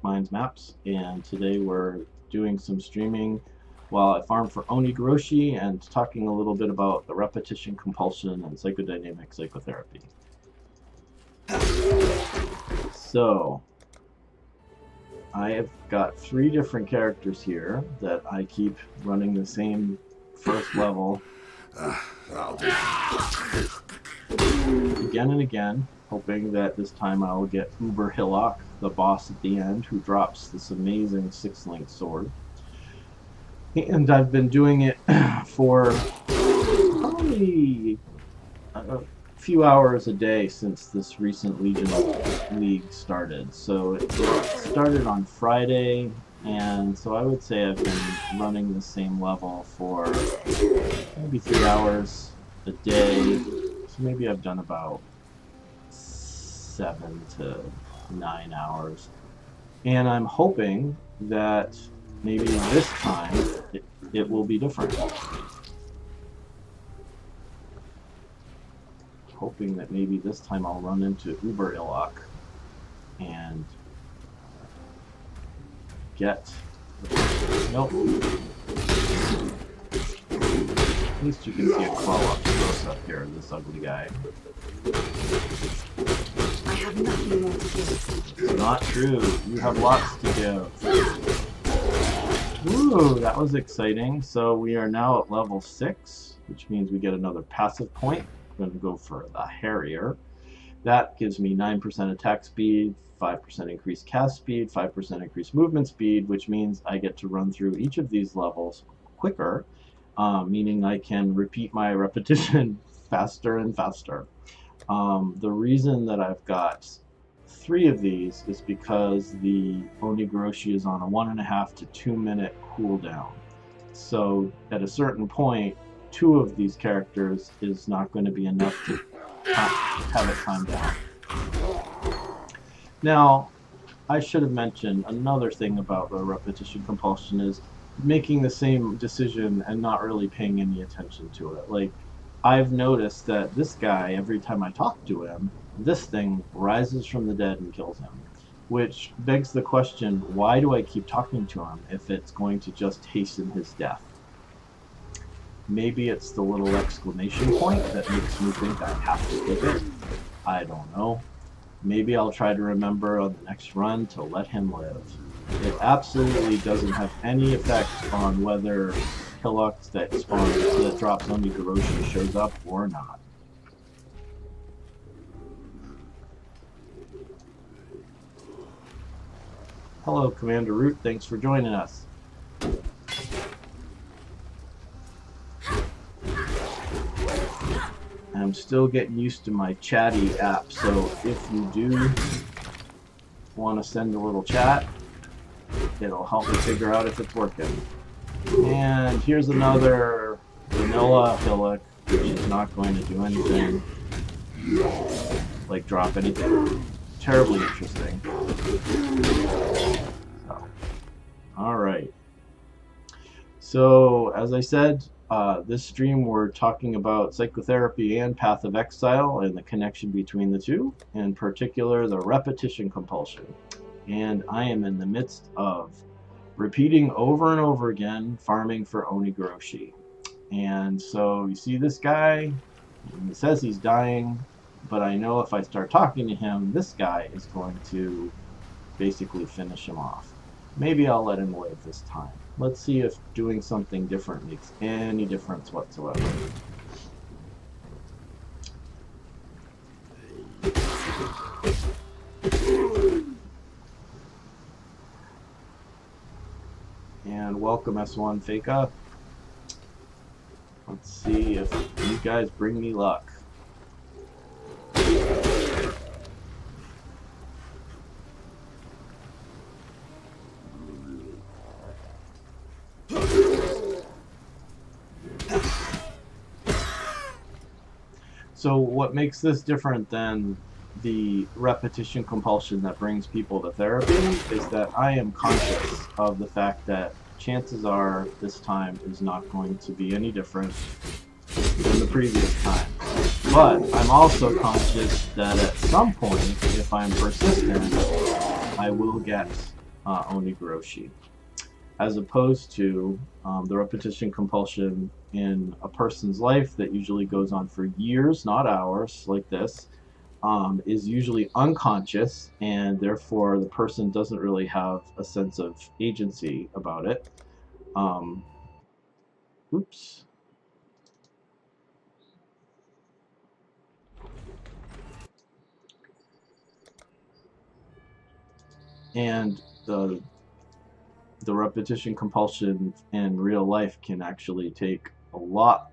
Minds Maps, and today we're doing some streaming while I farm for Goroshi and talking a little bit about the repetition compulsion and psychodynamic psychotherapy. So, I have got 3 different characters here that I keep running the same first level again and again, hoping that this time I'll get Uber Hillock, the boss at the end, who drops this amazing 6-link sword. And I've been doing it for probably a few hours a day since this recent Legion League started. So it started on Friday, and so I would say I've been running the same level for maybe 3 hours a day. So maybe I've done about 7 to 9 hours. And I'm hoping that maybe this time it will be different. Hoping that maybe this time I'll run into Uber Illock and get... Nope. At least you can see a claw up close up here, this ugly guy. I have nothing more to give. It's not true. You have lots to give. Ooh, that was exciting. So we are now at level 6, which means we get another passive point. I'm going to go for the Harrier. That gives me 9% attack speed, 5% increased cast speed, 5% increased movement speed, which means I get to run through each of these levels quicker, meaning I can repeat my repetition faster and faster. The reason that I've got 3 of these is because the Goroshi is on a 1.5 to 2 minute cooldown. So at a certain point, 2 of these characters is not going to be enough to have it timed down. Now, I should have mentioned another thing about the repetition compulsion is making the same decision and not really paying any attention to it. Like, I've noticed that this guy, every time I talk to him, this thing rises from the dead and kills him. Which begs the question, why do I keep talking to him if it's going to just hasten his death? Maybe it's the little exclamation point that makes me think I have to hit it. I don't know. Maybe I'll try to remember on the next run to let him live. It absolutely doesn't have any effect on whether Hillock that spawns that drops only Goroshi shows up or not. Hello, Commander Root. Thanks for joining us. I'm still getting used to my chatty app, so if you do want to send a little chat, it'll help me figure out if it's working. And here's another vanilla Hillock, which is not going to do anything, like drop anything terribly interesting. So, alright. So, as I said, this stream we're talking about psychotherapy and Path of Exile and the connection between the two, in particular the repetition compulsion. And I am in the midst of repeating over and over again farming for Goroshi. And so you see this guy, he says he's dying, but I know if I start talking to him, this guy is going to basically finish him off. Maybe I'll let him live this time. Let's see if doing something different makes any difference whatsoever. And welcome S1 Faker. Let's see if you guys bring me luck. So what makes this different than the repetition compulsion that brings people to therapy is that I am conscious of the fact that chances are this time is not going to be any different than the previous time. But I'm also conscious that at some point, if I'm persistent, I will get Oni Goroshi. As opposed to the repetition compulsion in a person's life that usually goes on for years, not hours, like this, is usually unconscious, and therefore the person doesn't really have a sense of agency about it. Oops. And the repetition compulsion in real life can actually take a lot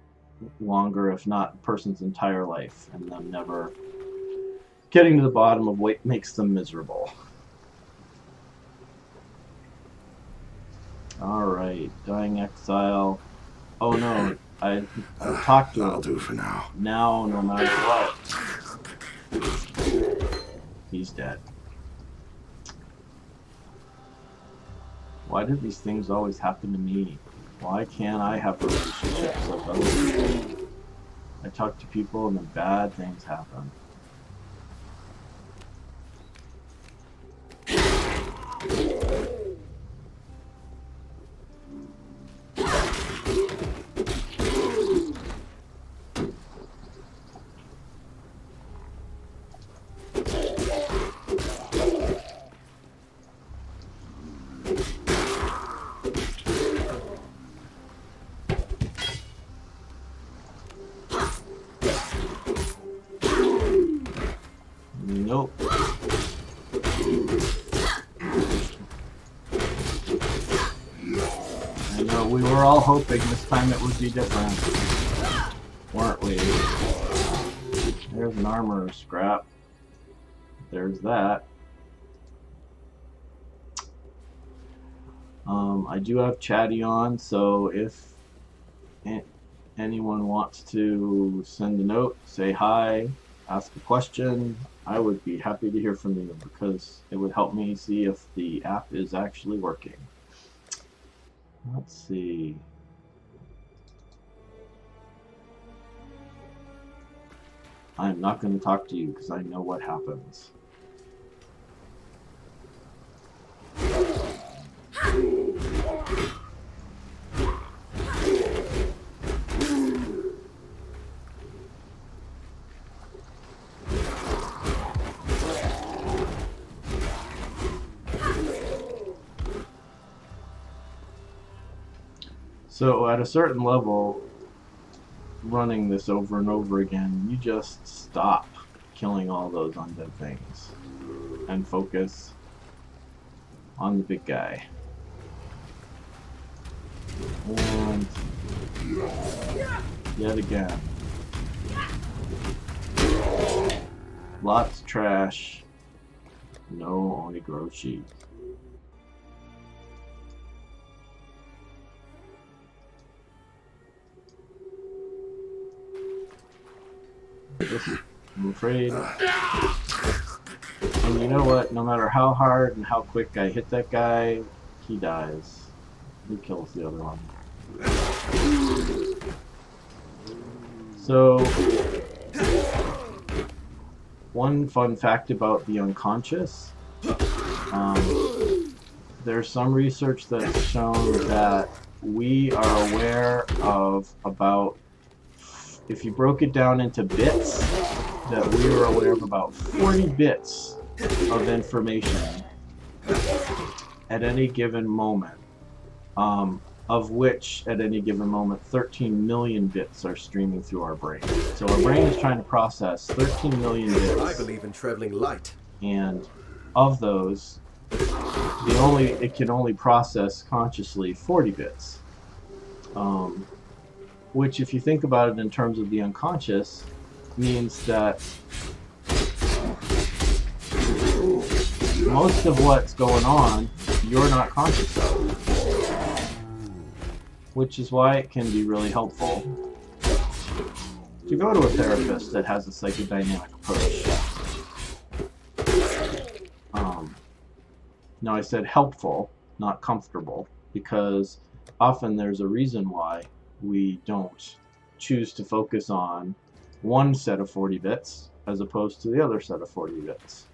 longer, if not a person's entire life, and them never getting to the bottom of what makes them miserable. Alright, Dying Exile. Oh no, I talked to him. That'll do for now. Now, no matter what, he's dead. Why do these things always happen to me? Why can't I have relationships like other people? I talk to people and then bad things happen. Nope. I know, we were all hoping this time it would be different, weren't we? There's an armor scrap. There's that. I do have Chatty on, so if anyone wants to send a note, say hi, ask a question, I would be happy to hear from you, because it would help me see if the app is actually working. Let's see. I'm not going to talk to you because I know what happens. So at a certain level, running this over and over again, you just stop killing all those undead things and focus on the big guy. And yet again, lots of trash, no Oni Goroshi. I'm afraid. And you know what? No matter how hard and how quick I hit that guy, he dies. He kills the other one. So, one fun fact about the unconscious. There's some research that's shown that we are aware of about, if you broke it down into bits, that we were aware of about 40 bits of information at any given moment, of which at any given moment 13 million bits are streaming through our brain. So our brain is trying to process 13 million bits. I believe in traveling light. And of those, it can only process consciously 40 bits. Which, if you think about it in terms of the unconscious, means that most of what's going on, you're not conscious of. Which is why it can be really helpful to go to a therapist that has a psychodynamic approach. Now I said helpful, not comfortable, because often there's a reason why we don't choose to focus on one set of 40 bits as opposed to the other set of 40 bits.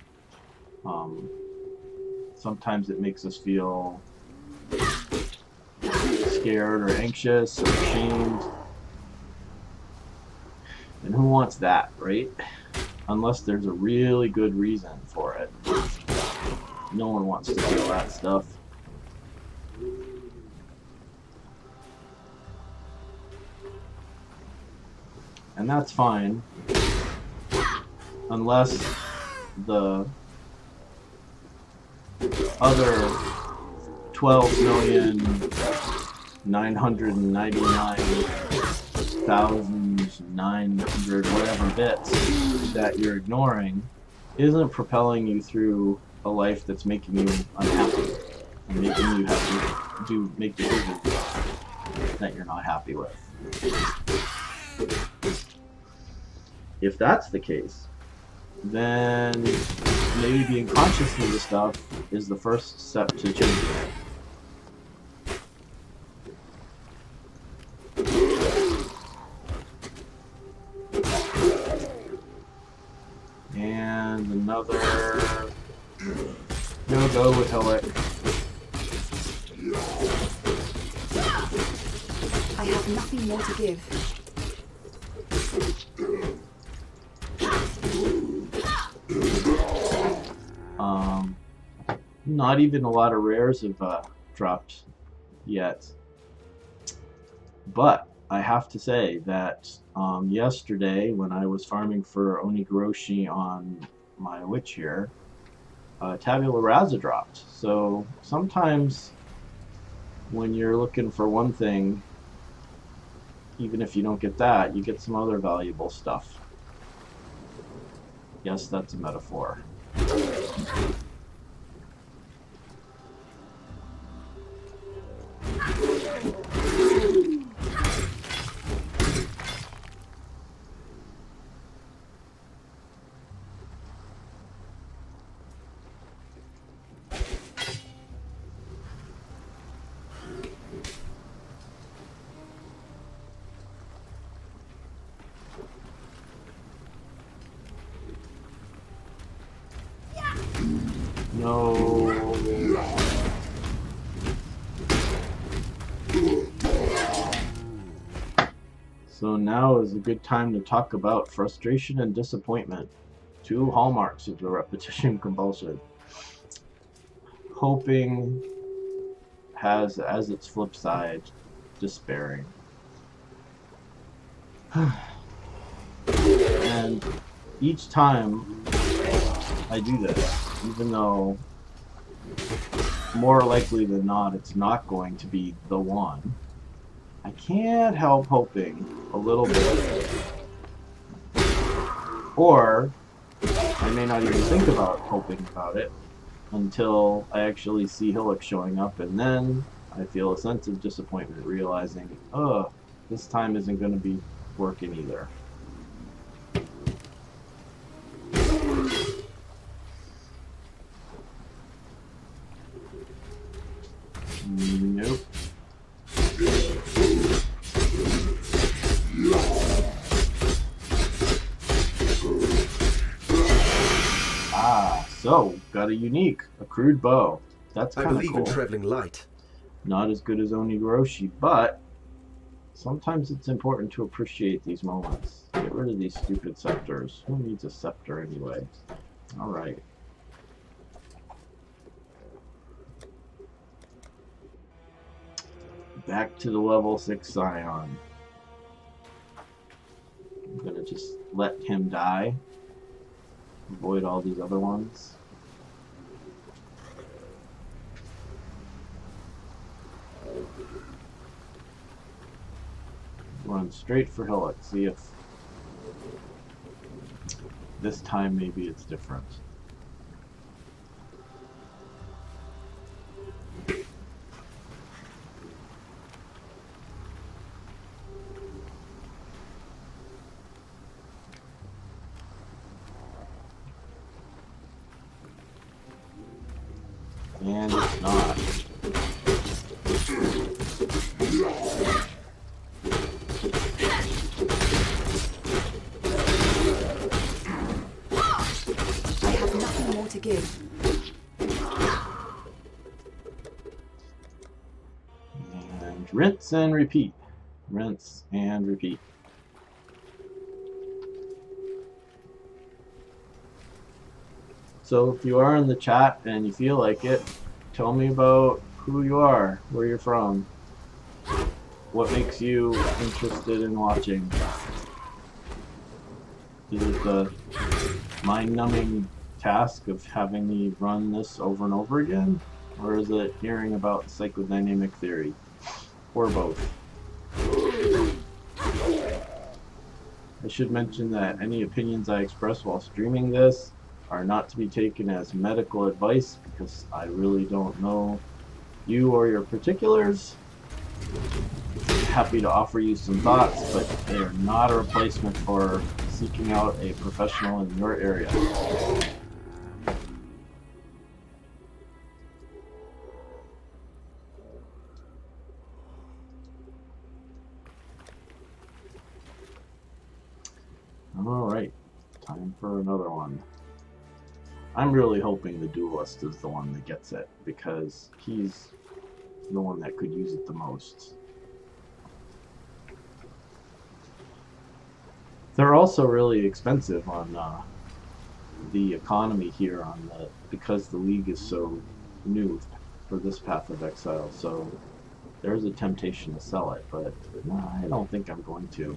Sometimes it makes us feel scared or anxious or ashamed. And who wants that, right? Unless there's a really good reason for it. No one wants to feel that stuff. And that's fine. Unless the other 12,999,900 whatever bits that you're ignoring isn't propelling you through a life that's making you unhappy and making you have to make decisions that you're not happy with. If that's the case, then maybe being conscious of this stuff is the first step to changing it. And another no-go with Hillick. I have nothing more to give. Not even a lot of rares have dropped yet. But I have to say that yesterday, when I was farming for Goroshi on my witch here, Tabula Rasa dropped. So sometimes when you're looking for one thing, even if you don't get that, you get some other valuable stuff. Yes, that's a metaphor. No. So now is a good time to talk about frustration and disappointment. Two hallmarks of the repetition compulsion. Hoping has as its flip side despairing. And each time I do this, even though more likely than not it's not going to be the one, I can't help hoping a little bit. Or I may not even think about hoping about it until I actually see Hillick showing up, and then I feel a sense of disappointment, realizing, oh, this time isn't going to be working either. Nope. So, got a unique, a crude bow. That's kind of cool. I believe in traveling light. Not as good as Goroshi, but sometimes it's important to appreciate these moments. Get rid of these stupid scepters. Who needs a scepter anyway? Alright. Back to the level 6 Scion. I'm gonna just let him die. Avoid all these other ones. Run straight for Hillick. See if this time maybe it's different. And it's not. I have nothing more to give. And rinse and repeat. Rinse and repeat. So if you are in the chat and you feel like it, tell me about who you are, where you're from, what makes you interested in watching. Is it the mind-numbing task of having me run this over and over again? Or is it hearing about psychodynamic theory? Or both? I should mention that any opinions I express while streaming this are not to be taken as medical advice because I really don't know you or your particulars. Happy to offer you some thoughts, but they are not a replacement for seeking out a professional in your area. Alright, time for another one. I'm really hoping the duelist is the one that gets it, because he's the one that could use it the most. They're also really expensive on the economy here on because the league is so new for this Path of Exile, so there's a temptation to sell it, but no, I don't think I'm going to.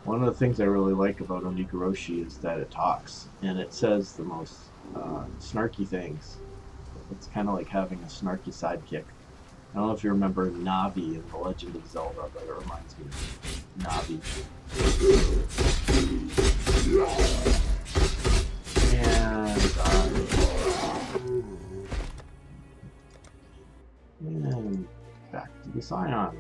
One of the things I really like about Goroshi is that it talks, and it says the most snarky things. It's kind of like having a snarky sidekick. I don't know if you remember Navi in The Legend of Zelda, but it reminds me of Navi. And back to the Scion.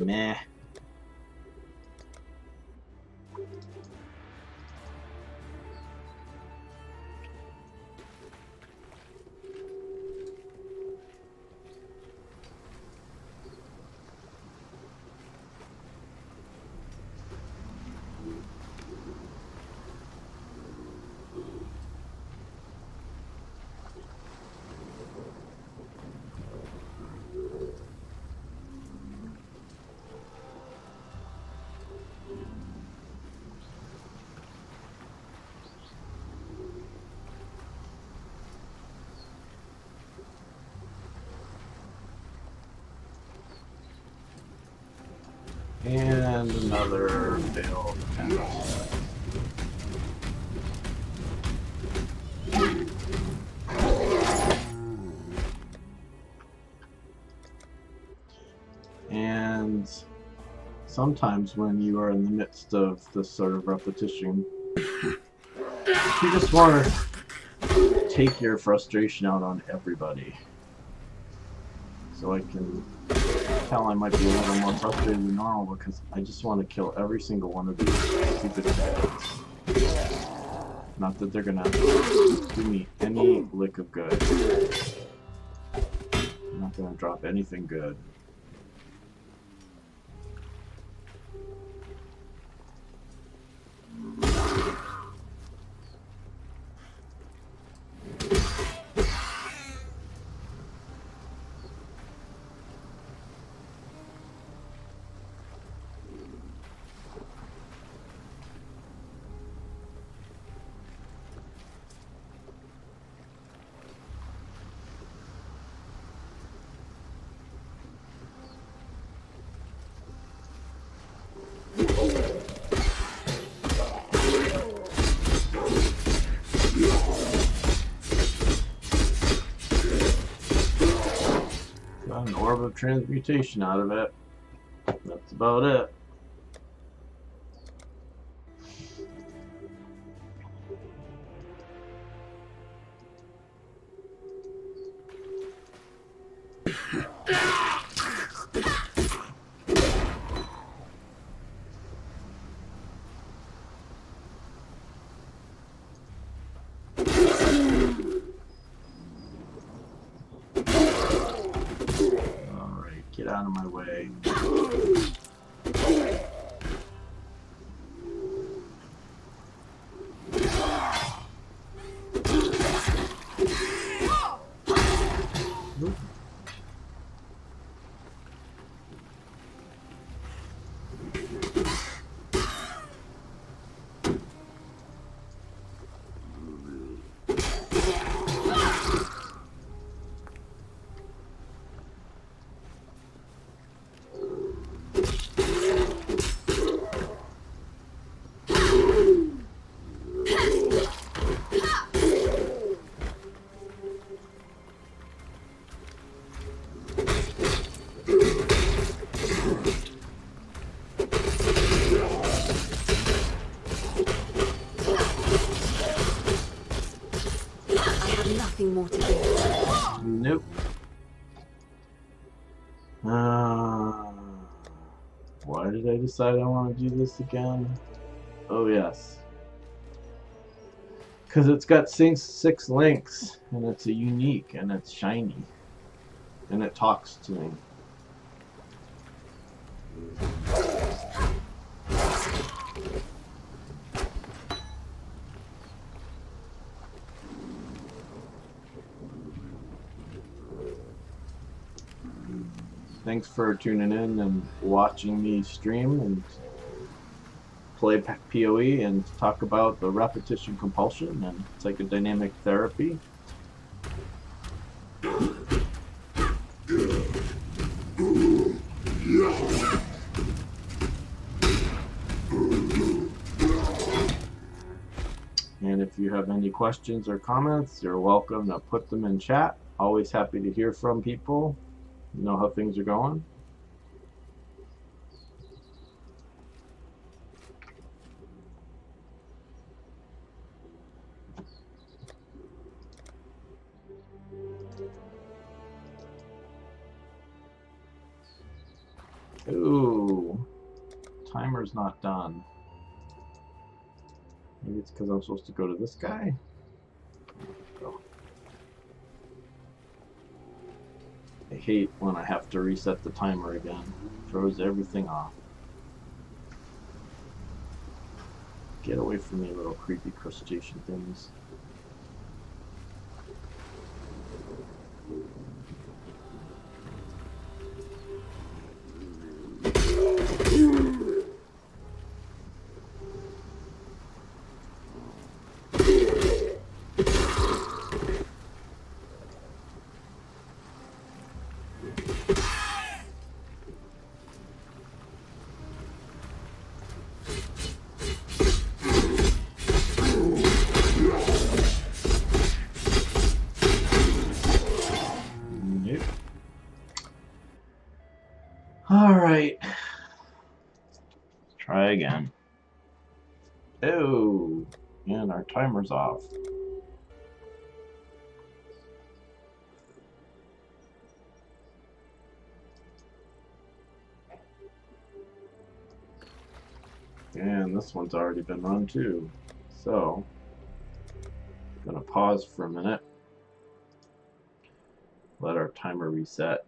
Meh. And another failed attempt. And sometimes when you are in the midst of this sort of repetition, you just want to take your frustration out on everybody. So I can tell I might be a little more frustrated than normal because I just want to kill every single one of these stupid guys. Not that they're gonna do me any lick of good. I'm not gonna drop anything good. Orb of Transmutation out of it. That's about it. Alright, get out of my way. Nothing more to give. Nope. Why did I decide I want to do this again? Oh yes. Because it's got six links, and it's a unique, and it's shiny. And it talks to me. Thanks for tuning in and watching me stream and play PoE and talk about the repetition compulsion and psychodynamic therapy. And if you have any questions or comments, you're welcome to put them in chat. Always happy to hear from people. Know how things are going. Ooh, timer's not done. Maybe it's because I'm supposed to go to this guy. Go. I hate when I have to reset the timer again. Throws everything off. Get away from me, little creepy crustacean things. Alright. Try again. Oh, and our timer's off. And this one's already been run too. So, I'm gonna pause for a minute. Let our timer reset.